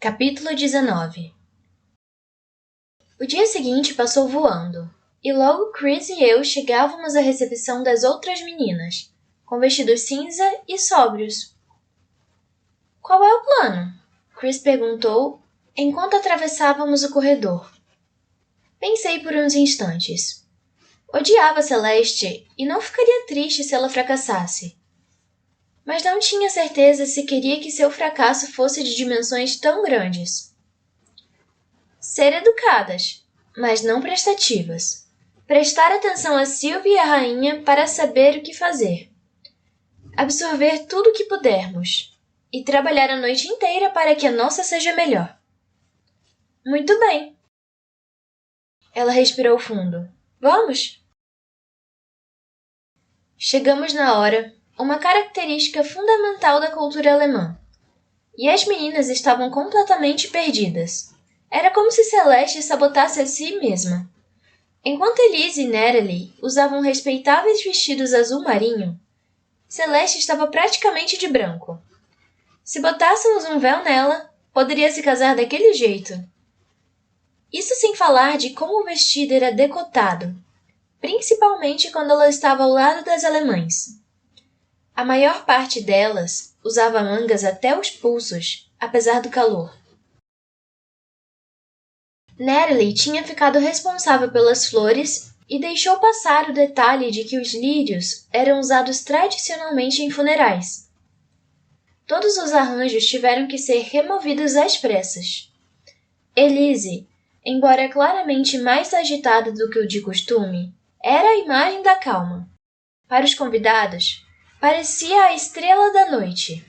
Capítulo 19. O dia seguinte passou voando, e logo Chris e eu chegávamos à recepção das outras meninas, com vestidos cinza e sóbrios. Qual é o plano? Chris perguntou enquanto atravessávamos o corredor. Pensei por uns instantes. Odiava Celeste e não ficaria triste se ela fracassasse. Mas não tinha certeza se queria que seu fracasso fosse de dimensões tão grandes. Ser educadas, mas não prestativas. Prestar atenção a Sylvie e a rainha para saber o que fazer. Absorver tudo o que pudermos. E trabalhar a noite inteira para que a nossa seja melhor. Muito bem. Ela respirou fundo. Vamos? Chegamos na hora, uma característica fundamental da cultura alemã. E as meninas estavam completamente perdidas. Era como se Celeste sabotasse a si mesma. Enquanto Elise e Natalie usavam respeitáveis vestidos azul marinho, Celeste estava praticamente de branco. Se botássemos um véu nela, poderia se casar daquele jeito. Isso sem falar de como o vestido era decotado, principalmente quando ela estava ao lado das alemãs. A maior parte delas usava mangas até os pulsos, apesar do calor. Natalie tinha ficado responsável pelas flores e deixou passar o detalhe de que os lírios eram usados tradicionalmente em funerais. Todos os arranjos tiveram que ser removidos às pressas. Elise, embora claramente mais agitada do que o de costume, era a imagem da calma. Para os convidados, parecia a estrela da noite.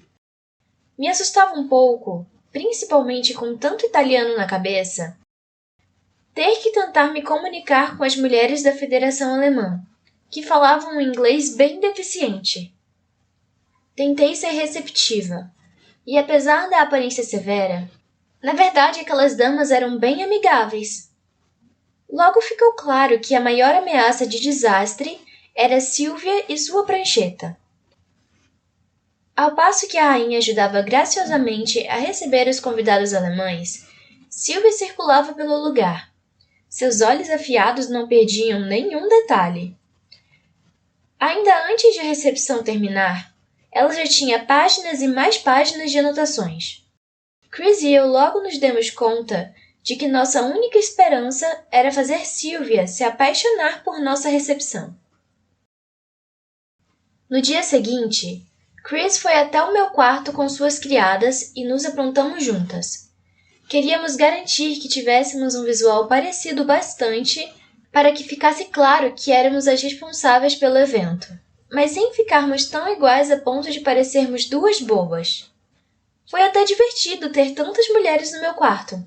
Me assustava um pouco, principalmente com tanto italiano na cabeça, ter que tentar me comunicar com as mulheres da Federação Alemã, que falavam um inglês bem deficiente. Tentei ser receptiva, e apesar da aparência severa, na verdade aquelas damas eram bem amigáveis. Logo ficou claro que a maior ameaça de desastre era Sylvia e sua prancheta. Ao passo que a rainha ajudava graciosamente a receber os convidados alemães, Sylvia circulava pelo lugar. Seus olhos afiados não perdiam nenhum detalhe. Ainda antes de a recepção terminar, ela já tinha páginas e mais páginas de anotações. Chris e eu logo nos demos conta de que nossa única esperança era fazer Sylvia se apaixonar por nossa recepção. No dia seguinte, Chris foi até o meu quarto com suas criadas e nos aprontamos juntas. Queríamos garantir que tivéssemos um visual parecido bastante para que ficasse claro que éramos as responsáveis pelo evento, mas sem ficarmos tão iguais a ponto de parecermos duas bobas. Foi até divertido ter tantas mulheres no meu quarto.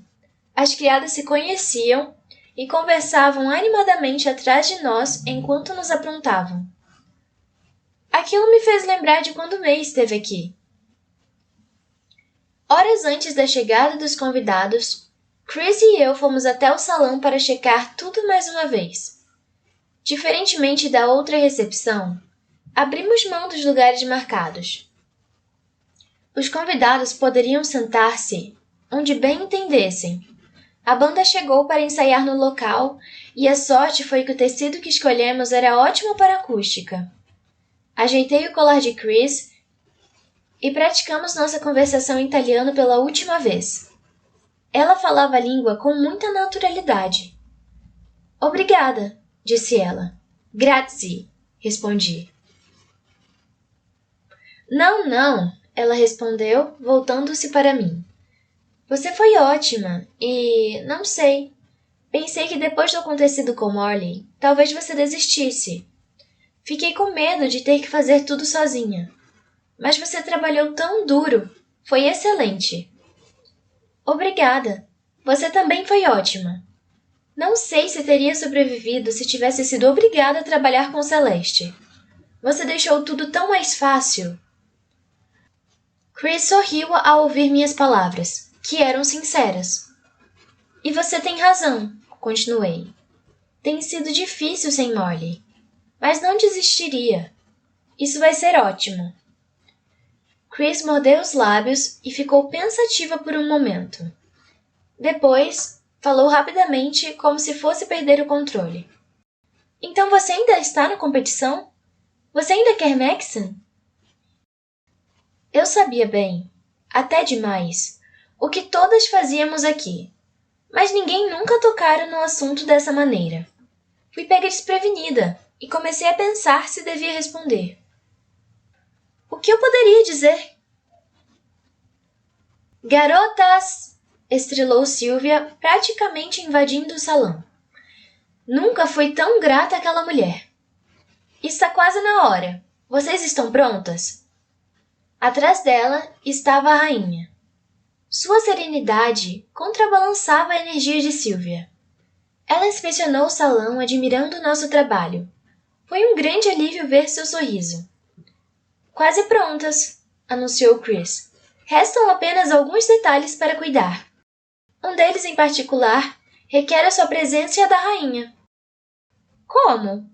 As criadas se conheciam e conversavam animadamente atrás de nós enquanto nos aprontavam. Aquilo me fez lembrar de quando May esteve aqui. Horas antes da chegada dos convidados, Chris e eu fomos até o salão para checar tudo mais uma vez. Diferentemente da outra recepção, abrimos mão dos lugares marcados. Os convidados poderiam sentar-se onde bem entendessem. A banda chegou para ensaiar no local e a sorte foi que o tecido que escolhemos era ótimo para a acústica. Ajeitei o colar de Chris e praticamos nossa conversação em italiano pela última vez. Ela falava a língua com muita naturalidade. Obrigada, disse ela. Grazie, respondi. Não, ela respondeu, voltando-se para mim. Você foi ótima e, não sei, pensei que depois do acontecido com Morley, talvez você desistisse. Fiquei com medo de ter que fazer tudo sozinha. Mas você trabalhou tão duro. Foi excelente. Obrigada. Você também foi ótima. Não sei se teria sobrevivido se tivesse sido obrigada a trabalhar com Celeste. Você deixou tudo tão mais fácil. Chris sorriu ao ouvir minhas palavras, que eram sinceras. E você tem razão, continuei. Tem sido difícil sem Morley. Mas não desistiria. Isso vai ser ótimo. Chris mordeu os lábios e ficou pensativa por um momento. Depois, falou rapidamente como se fosse perder o controle. Então você ainda está na competição? Você ainda quer Maxon? Eu sabia bem, até demais, o que todas fazíamos aqui, mas ninguém nunca tocara no assunto dessa maneira. Fui pega desprevenida e comecei a pensar se devia responder. O que eu poderia dizer? Garotas! Estrelou Sylvia, praticamente invadindo o salão. Nunca fui tão grata àquela mulher. Está quase na hora. Vocês estão prontas? Atrás dela estava a rainha. Sua serenidade contrabalançava a energia de Sylvia. Ela inspecionou o salão, admirando o nosso trabalho. Foi um grande alívio ver seu sorriso. Quase prontas, anunciou Chris. Restam apenas alguns detalhes para cuidar. Um deles em particular requer a sua presença e a da rainha. Como?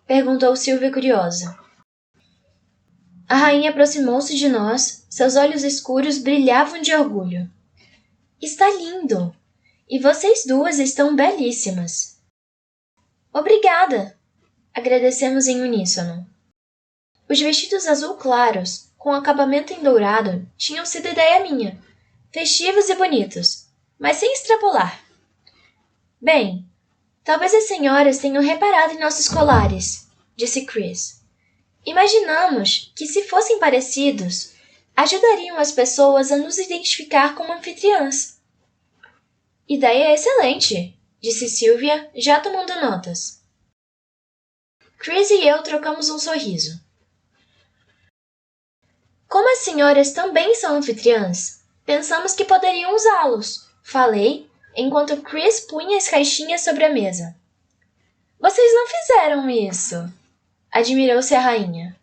Perguntou Sylvia curiosa. A rainha aproximou-se de nós, seus olhos escuros brilhavam de orgulho. Está lindo! E vocês duas estão belíssimas. Obrigada! Agradecemos em uníssono. Os vestidos azul claros, com acabamento em dourado, tinham sido ideia minha. Festivos e bonitos, mas sem extrapolar. Bem, talvez as senhoras tenham reparado em nossos colares, disse Chris. Imaginamos que, se fossem parecidos, ajudariam as pessoas a nos identificar como anfitriãs. Ideia excelente, disse Sylvia, já tomando notas. Chris e eu trocamos um sorriso. Como as senhoras também são anfitriãs, pensamos que poderiam usá-los, falei, enquanto Chris punha as caixinhas sobre a mesa. Vocês não fizeram isso, admirou-se a rainha.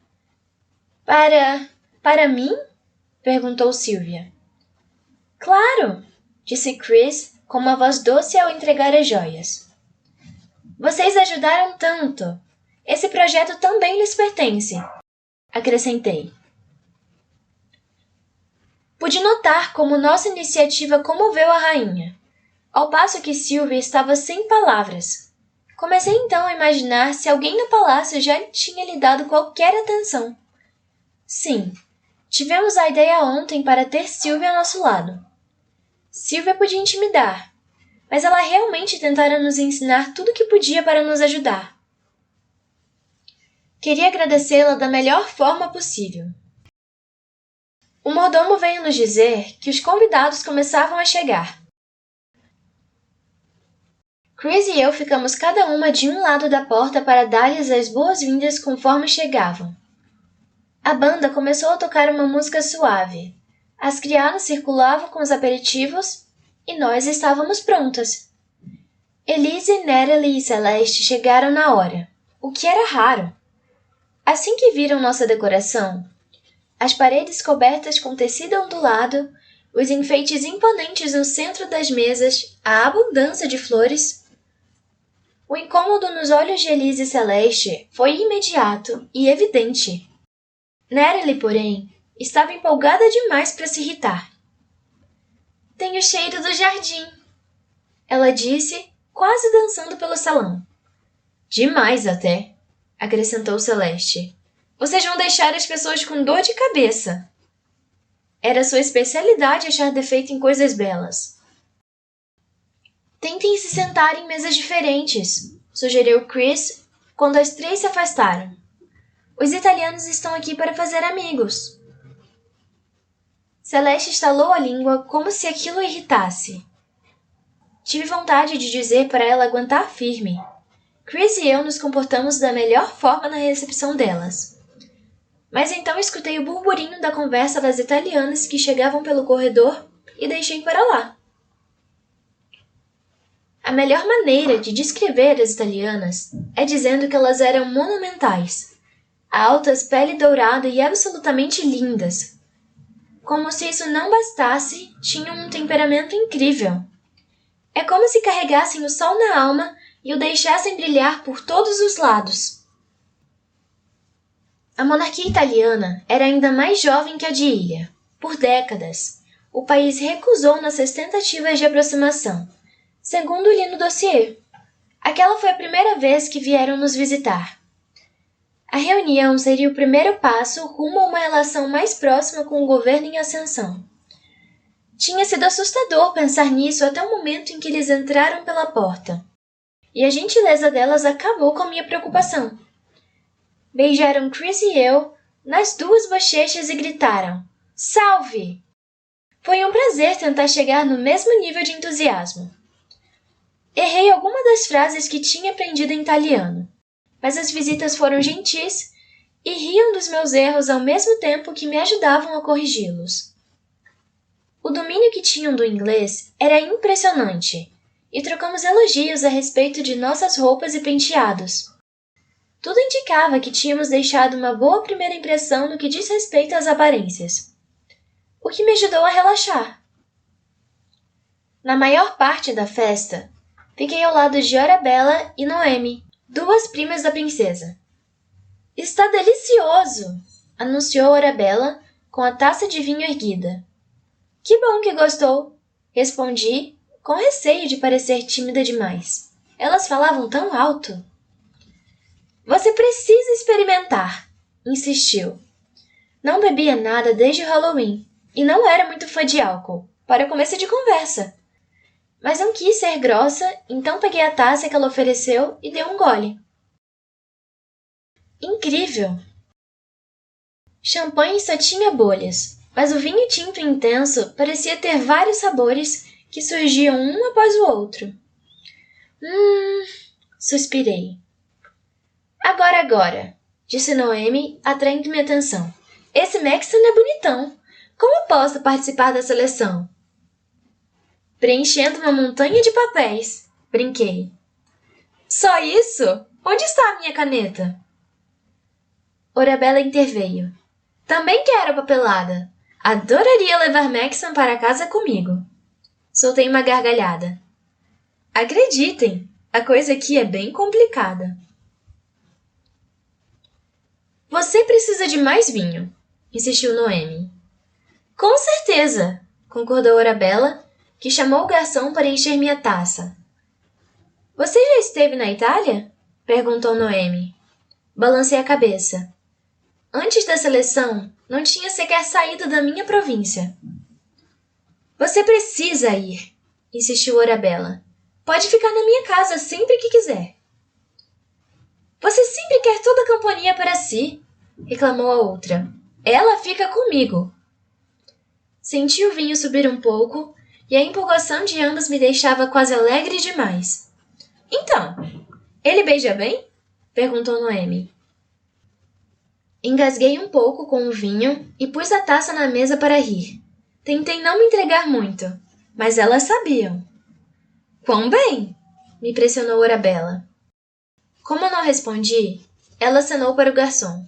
Para mim? Perguntou Sylvia. Claro, disse Chris com uma voz doce ao entregar as joias. Vocês ajudaram tanto. Esse projeto também lhes pertence, acrescentei. Pude notar como nossa iniciativa comoveu a rainha, ao passo que Sylvia estava sem palavras. Comecei então a imaginar se alguém no palácio já tinha lhe dado qualquer atenção. Sim, tivemos a ideia ontem para ter Sylvia ao nosso lado. Sylvia podia intimidar, mas ela realmente tentara nos ensinar tudo o que podia para nos ajudar. Queria agradecê-la da melhor forma possível. O mordomo veio nos dizer que os convidados começavam a chegar. Chris e eu ficamos cada uma de um lado da porta para dar-lhes as boas-vindas conforme chegavam. A banda começou a tocar uma música suave. As criadas circulavam com os aperitivos e nós estávamos prontas. Elise, Natalie e Celeste chegaram na hora, o que era raro. Assim que viram nossa decoração, as paredes cobertas com tecido ondulado, os enfeites imponentes no centro das mesas, a abundância de flores. O incômodo nos olhos de Elise e Celeste foi imediato e evidente. Natalie, porém, estava empolgada demais para se irritar. Tem o cheiro do jardim, ela disse, quase dançando pelo salão. Demais até, acrescentou Celeste. Vocês vão deixar as pessoas com dor de cabeça. Era sua especialidade achar defeito em coisas belas. Tentem se sentar em mesas diferentes, sugeriu Chris, quando as três se afastaram. Os italianos estão aqui para fazer amigos. Celeste estalou a língua como se aquilo irritasse. Tive vontade de dizer para ela aguentar firme. Chris e eu nos comportamos da melhor forma na recepção delas. Mas então escutei o burburinho da conversa das italianas que chegavam pelo corredor e deixei para lá. A melhor maneira de descrever as italianas é dizendo que elas eram monumentais, altas, pele dourada e absolutamente lindas. Como se isso não bastasse, tinham um temperamento incrível. É como se carregassem o sol na alma e o deixassem brilhar por todos os lados. A monarquia italiana era ainda mais jovem que a de Ilha. Por décadas, o país recusou nossas tentativas de aproximação, segundo li no dossiê. Aquela foi a primeira vez que vieram nos visitar. A reunião seria o primeiro passo rumo a uma relação mais próxima com o governo em ascensão. Tinha sido assustador pensar nisso até o momento em que eles entraram pela porta. E a gentileza delas acabou com a minha preocupação. Beijaram Chris e eu nas duas bochechas e gritaram: "Salve!" Foi um prazer tentar chegar no mesmo nível de entusiasmo. Errei alguma das frases que tinha aprendido em italiano, mas as visitas foram gentis e riam dos meus erros ao mesmo tempo que me ajudavam a corrigi-los. O domínio que tinham do inglês era impressionante, e trocamos elogios a respeito de nossas roupas e penteados. Tudo indicava que tínhamos deixado uma boa primeira impressão no que diz respeito às aparências, o que me ajudou a relaxar. Na maior parte da festa, fiquei ao lado de Arabella e Noemi, duas primas da princesa. "Está delicioso!" anunciou Arabella com a taça de vinho erguida. "Que bom que gostou!" respondi, com receio de parecer tímida demais. Elas falavam tão alto. "Você precisa experimentar!" insistiu. Não bebia nada desde o Halloween e não era muito fã de álcool, para começo de conversa. Mas não quis ser grossa, então peguei a taça que ela ofereceu e dei um gole. Incrível! Champanhe só tinha bolhas, mas o vinho tinto intenso parecia ter vários sabores que surgiam um após o outro. Suspirei. Agora, disse Noemi, atraindo minha atenção. Esse Maxon é bonitão. Como posso participar da seleção? Preenchendo uma montanha de papéis, brinquei. Só isso? Onde está a minha caneta? Arabella interveio. Também quero papelada. Adoraria levar Maxon para casa comigo. Soltei uma gargalhada. Acreditem, a coisa aqui é bem complicada. Você precisa de mais vinho, insistiu Noemi. Com certeza, concordou Arabella, que chamou o garçom para encher minha taça. Você já esteve na Itália? Perguntou Noemi. Balancei a cabeça. Antes da seleção, não tinha sequer saído da minha província. Você precisa ir, insistiu Arabella. Pode ficar na minha casa sempre que quiser. Você sempre quer toda a companhia para si, reclamou a outra. Ela fica comigo. Senti o vinho subir um pouco e a empolgação de ambas me deixava quase alegre demais. Então, ele beija bem? Perguntou Noemi. Engasguei um pouco com o vinho e pus a taça na mesa para rir. Tentei não me entregar muito, mas elas sabiam. Quão bem? Me pressionou Arabella. Como eu não respondi, ela acenou para o garçom.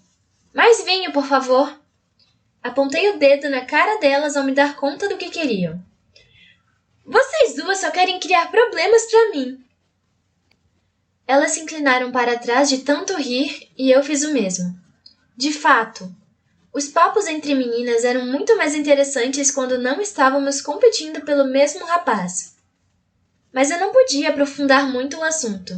Mais vinho, por favor. Apontei o dedo na cara delas ao me dar conta do que queriam. Vocês duas só querem criar problemas para mim. Elas se inclinaram para trás de tanto rir e eu fiz o mesmo. De fato, os papos entre meninas eram muito mais interessantes quando não estávamos competindo pelo mesmo rapaz. Mas eu não podia aprofundar muito o assunto.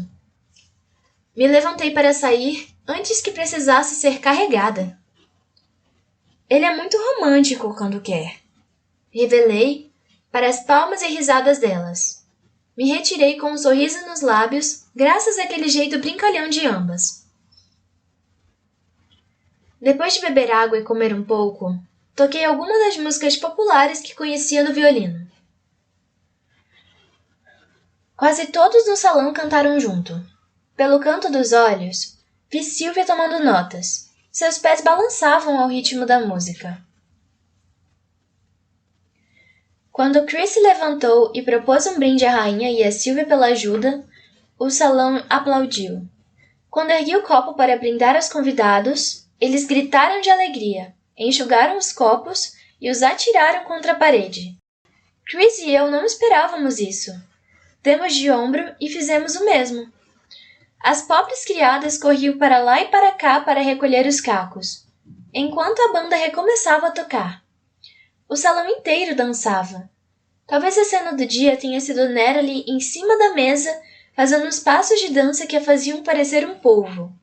Me levantei para sair antes que precisasse ser carregada. Ele é muito romântico quando quer. Revelei para as palmas e risadas delas. Me retirei com um sorriso nos lábios, graças àquele jeito brincalhão de ambas. Depois de beber água e comer um pouco, toquei alguma das músicas populares que conhecia no violino. Quase todos no salão cantaram junto. Pelo canto dos olhos, vi Sylvia tomando notas. Seus pés balançavam ao ritmo da música. Quando Chris se levantou e propôs um brinde à rainha e a Sylvia pela ajuda, o salão aplaudiu. Quando ergui o copo para brindar aos convidados, eles gritaram de alegria, enxugaram os copos e os atiraram contra a parede. Chris e eu não esperávamos isso. Demos de ombro e fizemos o mesmo. As pobres criadas corriam para lá e para cá para recolher os cacos, enquanto a banda recomeçava a tocar. O salão inteiro dançava. Talvez a cena do dia tenha sido Natalie em cima da mesa, fazendo os passos de dança que a faziam parecer um polvo.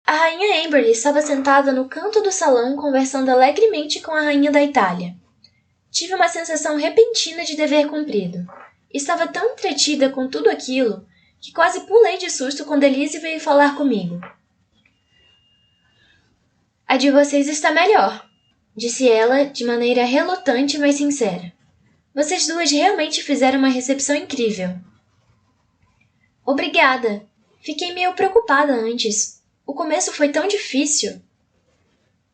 A rainha Amberly estava sentada no canto do salão conversando alegremente com a rainha da Itália. Tive uma sensação repentina de dever cumprido. Estava tão entretida com tudo aquilo que quase pulei de susto quando Elise veio falar comigo. A de vocês está melhor, disse ela de maneira relutante, mas sincera. Vocês duas realmente fizeram uma recepção incrível. Obrigada. Fiquei meio preocupada antes. O começo foi tão difícil.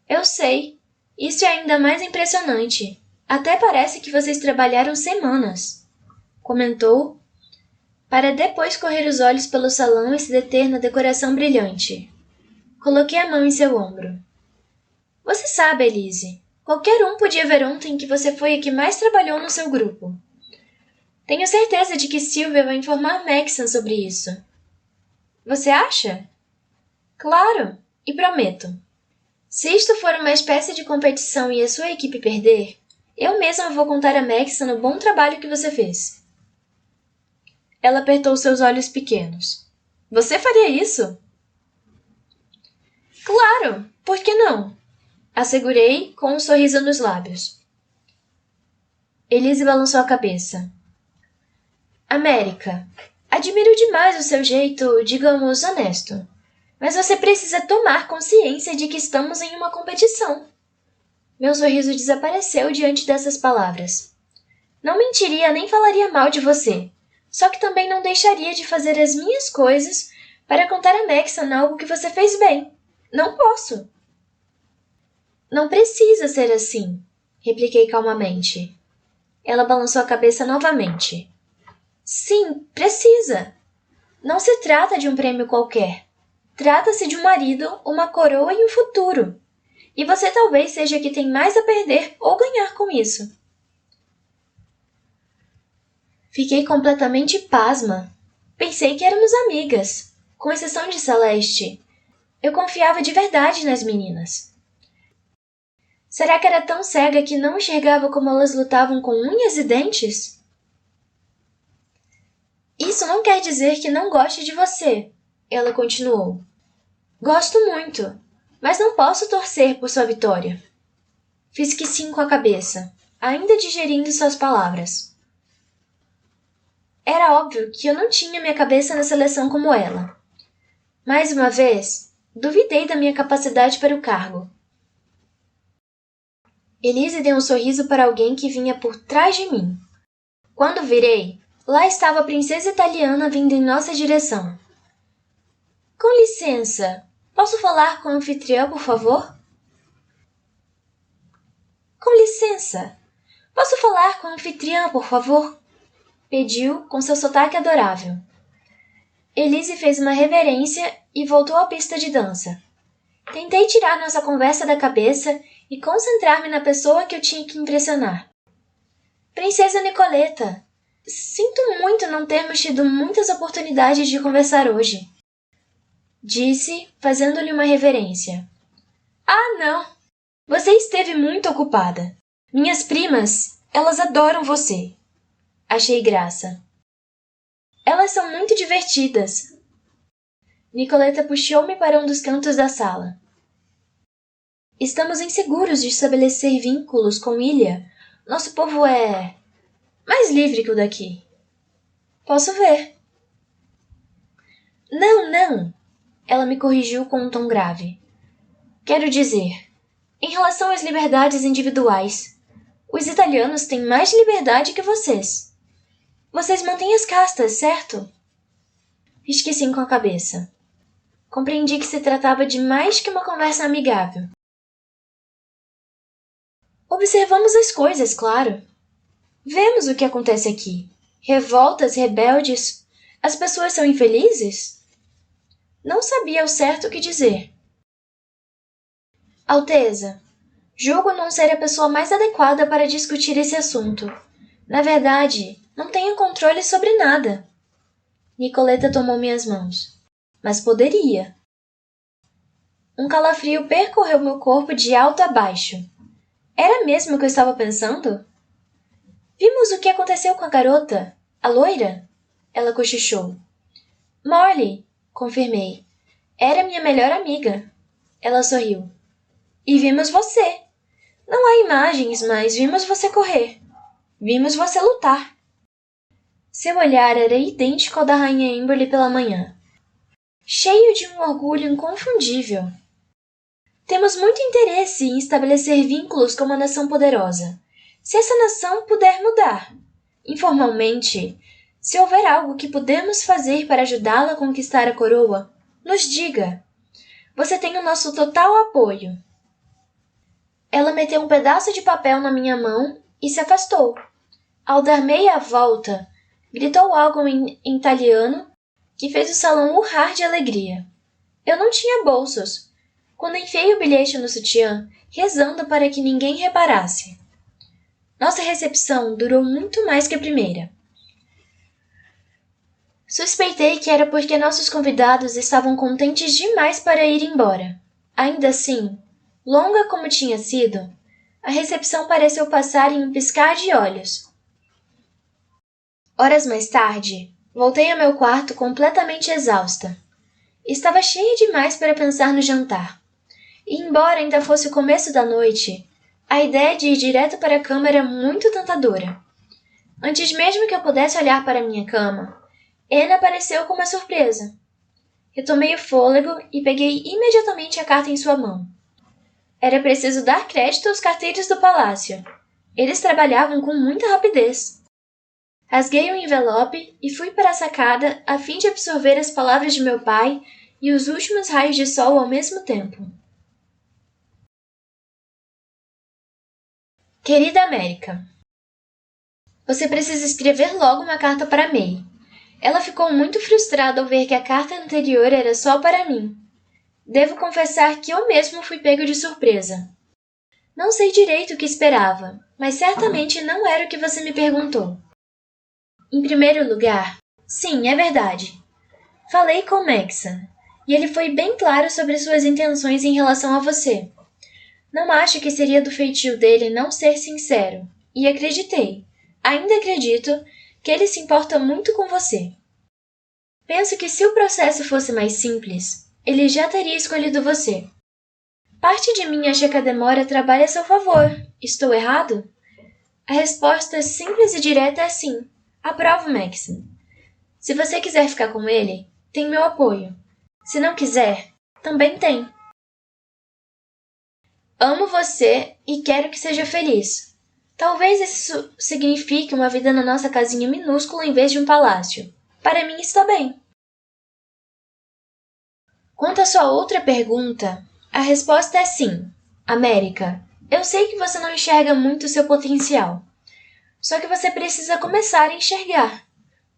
Eu sei. Isso é ainda mais impressionante. Até parece que vocês trabalharam semanas, comentou, para depois correr os olhos pelo salão e se deter na decoração brilhante. Coloquei a mão em seu ombro. Você sabe, Elise, qualquer um podia ver ontem que você foi a que mais trabalhou no seu grupo. Tenho certeza de que Sylvia vai informar Maxon sobre isso. Você acha? Claro, e prometo. Se isto for uma espécie de competição e a sua equipe perder, eu mesma vou contar a Maxon o bom trabalho que você fez. Ela apertou seus olhos pequenos. Você faria isso? Claro, por que não? Assegurei com um sorriso nos lábios. Elise balançou a cabeça. América, admiro demais o seu jeito, digamos, honesto. Mas você precisa tomar consciência de que estamos em uma competição. Meu sorriso desapareceu diante dessas palavras. Não mentiria nem falaria mal de você, só que também não deixaria de fazer as minhas coisas para contar a Maxon algo que você fez bem. Não posso. Não precisa ser assim, repliquei calmamente. Ela balançou a cabeça novamente. Sim, precisa. Não se trata de um prêmio qualquer. Trata-se de um marido, uma coroa e um futuro. E você talvez seja a que tem mais a perder ou ganhar com isso. Fiquei completamente pasma. Pensei que éramos amigas, com exceção de Celeste. Eu confiava de verdade nas meninas. Será que era tão cega que não enxergava como elas lutavam com unhas e dentes? Isso não quer dizer que não goste de você, ela continuou. Gosto muito, mas não posso torcer por sua vitória. Fiz que sim com a cabeça, ainda digerindo suas palavras. Era óbvio que eu não tinha minha cabeça na seleção como ela. Mais uma vez, duvidei da minha capacidade para o cargo. Elise deu um sorriso para alguém que vinha por trás de mim. Quando virei, lá estava a princesa italiana vindo em nossa direção. Com licença, posso falar com a anfitriã, por favor? Com licença, posso falar com a anfitriã, por favor? Pediu com seu sotaque adorável. Elise fez uma reverência e voltou à pista de dança. Tentei tirar nossa conversa da cabeça e concentrar-me na pessoa que eu tinha que impressionar. Princesa Nicoleta, sinto muito não termos tido muitas oportunidades de conversar hoje, disse, fazendo-lhe uma reverência. Ah, não! Você esteve muito ocupada. Minhas primas, elas adoram você. Achei graça. Elas são muito divertidas. Nicoleta puxou-me para um dos cantos da sala. Estamos inseguros de estabelecer vínculos com Ilha. Nosso povo é mais livre que o daqui. Posso ver. Não, não. Ela me corrigiu com um tom grave. Quero dizer, em relação às liberdades individuais, os italianos têm mais liberdade que vocês. Vocês mantêm as castas, certo? Fiz que sim com a cabeça. Compreendi que se tratava de mais que uma conversa amigável. Observamos as coisas, claro. Vemos o que acontece aqui. Revoltas, rebeldes. As pessoas são infelizes? Não sabia ao certo o que dizer. Alteza, julgo não ser a pessoa mais adequada para discutir esse assunto. Na verdade, não tenho controle sobre nada. Nicoleta tomou minhas mãos. Mas poderia. Um calafrio percorreu meu corpo de alto a baixo. Era mesmo o que eu estava pensando? Vimos o que aconteceu com a garota, a loira? Ela cochichou. Morley, confirmei. Era minha melhor amiga. Ela sorriu. E vimos você. Não há imagens, mas vimos você correr. Vimos você lutar. Seu olhar era idêntico ao da rainha Amberly pela manhã. Cheio de um orgulho inconfundível. Temos muito interesse em estabelecer vínculos com uma nação poderosa. Se essa nação puder mudar, informalmente, se houver algo que podemos fazer para ajudá-la a conquistar a coroa, nos diga. Você tem o nosso total apoio. Ela meteu um pedaço de papel na minha mão e se afastou. Ao dar meia volta, gritou algo em italiano que fez o salão urrar de alegria. Eu não tinha bolsos, quando enfiei o bilhete no sutiã, rezando para que ninguém reparasse. Nossa recepção durou muito mais que a primeira. Suspeitei que era porque nossos convidados estavam contentes demais para ir embora. Ainda assim, longa como tinha sido, a recepção pareceu passar em um piscar de olhos. Horas mais tarde, voltei ao meu quarto completamente exausta. Estava cheia demais para pensar no jantar. E embora ainda fosse o começo da noite, a ideia de ir direto para a cama era muito tentadora. Antes mesmo que eu pudesse olhar para minha cama, Anne apareceu com uma surpresa. Retomei o fôlego e peguei imediatamente a carta em sua mão. Era preciso dar crédito aos carteiros do palácio. Eles trabalhavam com muita rapidez. Rasguei o envelope e fui para a sacada a fim de absorver as palavras de meu pai e os últimos raios de sol ao mesmo tempo. Querida América, você precisa escrever logo uma carta para May. Ela ficou muito frustrada ao ver que a carta anterior era só para mim. Devo confessar que eu mesmo fui pego de surpresa. Não sei direito o que esperava, mas certamente não era o que você me perguntou. Em primeiro lugar, sim, é verdade. Falei com Maxon, e ele foi bem claro sobre suas intenções em relação a você. Não acho que seria do feitio dele não ser sincero, e acreditei, ainda acredito, que ele se importa muito com você. Penso que se o processo fosse mais simples, ele já teria escolhido você. Parte de mim acha que a demora trabalha a seu favor. Estou errado? A resposta simples e direta é sim. Aprovo, Maxon. Se você quiser ficar com ele, tem meu apoio. Se não quiser, também tem. Amo você e quero que seja feliz. Talvez isso signifique uma vida na nossa casinha minúscula em vez de um palácio. Para mim está bem. Quanto à sua outra pergunta, a resposta é sim. América, eu sei que você não enxerga muito o seu potencial. Só que você precisa começar a enxergar.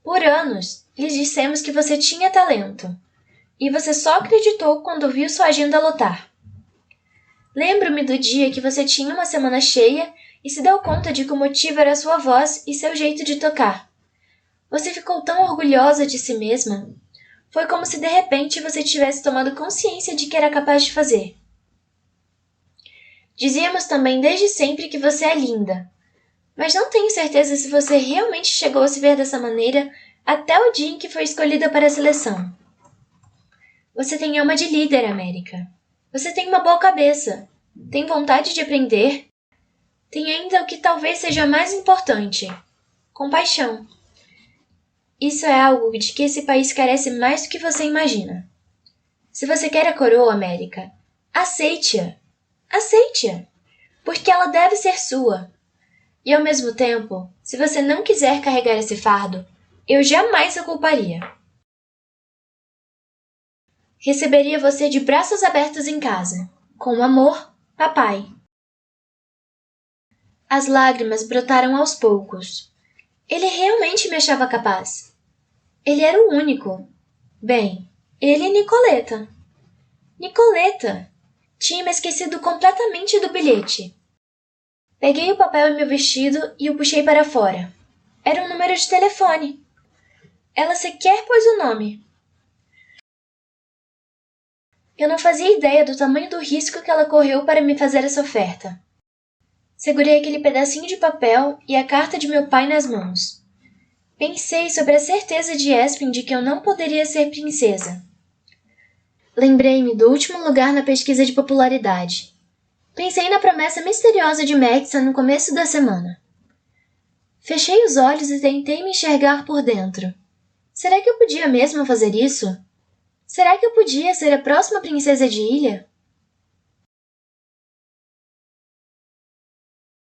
Por anos, lhes dissemos que você tinha talento. E você só acreditou quando viu sua agenda lotar. Lembro-me do dia que você tinha uma semana cheia e se deu conta de que o motivo era sua voz e seu jeito de tocar. Você ficou tão orgulhosa de si mesma. Foi como se de repente você tivesse tomado consciência de que era capaz de fazer. Dizíamos também desde sempre que você é linda. Mas não tenho certeza se você realmente chegou a se ver dessa maneira até o dia em que foi escolhida para a seleção. Você tem alma de líder, América. Você tem uma boa cabeça, tem vontade de aprender, tem ainda o que talvez seja mais importante, compaixão. Isso é algo de que esse país carece mais do que você imagina. Se você quer a coroa, América, aceite-a. Aceite-a, porque ela deve ser sua. E ao mesmo tempo, se você não quiser carregar esse fardo, eu jamais a culparia. Receberia você de braços abertos em casa. Com amor, papai. As lágrimas brotaram aos poucos. Ele realmente me achava capaz. Ele era o único. Bem, ele e Nicoleta. Nicoleta! Tinha me esquecido completamente do bilhete. Peguei o papel em meu vestido e o puxei para fora. Era um número de telefone. Ela sequer pôs o nome. Eu não fazia ideia do tamanho do risco que ela correu para me fazer essa oferta. Segurei aquele pedacinho de papel e a carta de meu pai nas mãos. Pensei sobre a certeza de Espen de que eu não poderia ser princesa. Lembrei-me do último lugar na pesquisa de popularidade. Pensei na promessa misteriosa de Maxa no começo da semana. Fechei os olhos e tentei me enxergar por dentro. Será que eu podia mesmo fazer isso? Será que eu podia ser a próxima princesa de ilha?